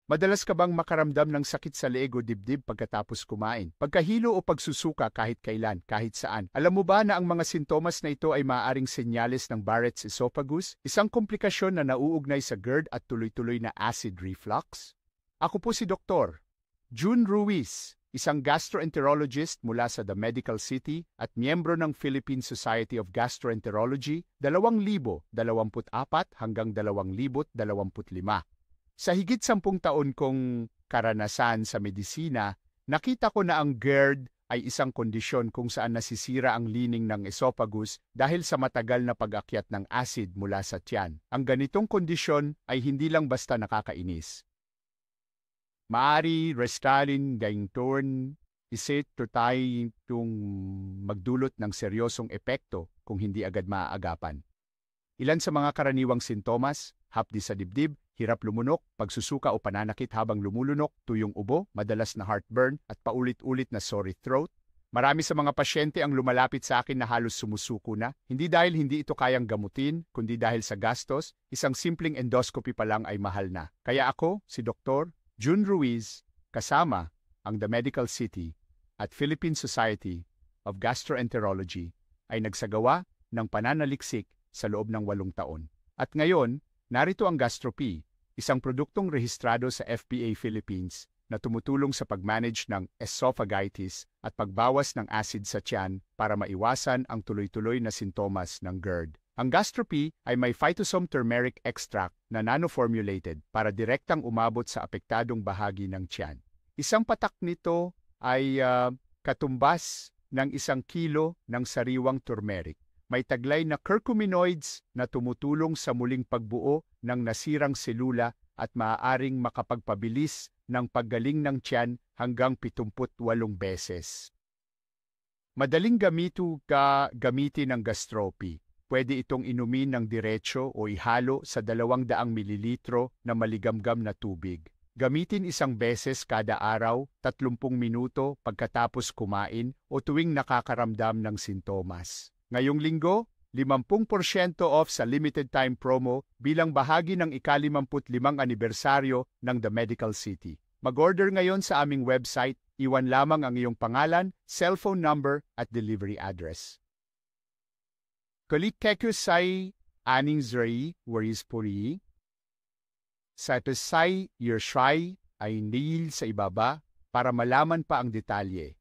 Madalas ka bang makaramdam ng sakit sa leeg o dibdib pagkatapos kumain? Pagkahilo o pagsusuka kahit kailan, kahit saan? Alam mo ba na ang mga sintomas na ito ay maaaring senyales ng Barrett's esophagus, isang komplikasyon na nauugnay sa GERD at tuloy-tuloy na acid reflux? Ako po si Dr. June Ruiz, isang gastroenterologist mula sa The Medical City at miyembro ng Philippine Society of Gastroenterology 2024 hanggang 2025. Sa higit 10 taon kong karanasan sa medisina, nakita ko na ang GERD ay isang kondisyon kung saan nasisira ang lining ng esophagus dahil sa matagal na pag-akyat ng acid mula sa tiyan. Ang ganitong kondisyon ay hindi lang basta nakakainis. Maari restalin gayngton isit tutay itong magdulot ng seryosong epekto kung hindi agad maaagapan. Ilan sa mga karaniwang sintomas, hapdi sa dibdib, hirap lumunok, pagsusuka o pananakit habang lumulunok, tuyong ubo, madalas na heartburn at paulit-ulit na sore throat. Marami sa mga pasyente ang lumalapit sa akin na halos sumusuko na, hindi dahil hindi ito kayang gamutin, kundi dahil sa gastos, isang simpleng endoscopy pa lang ay mahal na. Kaya ako, si Dr. June Ruiz, kasama ang The Medical City at Philippine Society of Gastroenterology ay nagsagawa ng pananaliksik sa loob ng 8 taon. At ngayon, narito ang GastroP, isang produktong rehistrado sa FDA Philippines na tumutulong sa pag-manage ng esophagitis at pagbawas ng acid sa tiyan para maiwasan ang tuloy-tuloy na sintomas ng GERD. Ang GastroP ay may phytosome turmeric extract na nano-formulated para direktang umabot sa apektadong bahagi ng tiyan. Isang patak nito ay katumbas ng 1 kilo ng sariwang turmeric. May taglay na curcuminoids na tumutulong sa muling pagbuo ng nasirang selula at maaaring makapagpabilis ng paggaling ng tiyan hanggang 78 beses. Madaling gamitin ng GastroP. Pwede itong inumin ng diretso o ihalo sa 200 mililitro na maligamgam na tubig. Gamitin 1 beses kada araw, 30 minuto pagkatapos kumain o tuwing nakakaramdam ng sintomas. Ngayong linggo, 50% off sa limited time promo bilang bahagi ng ika-55 anibersaryo ng The Medical City. Mag-order ngayon sa aming website, iwan lamang ang iyong pangalan, cellphone number at delivery address. Kalikkekus say aning zri waris puri. Sa pesay your shry ay nil sa ibaba para malaman pa ang detalye.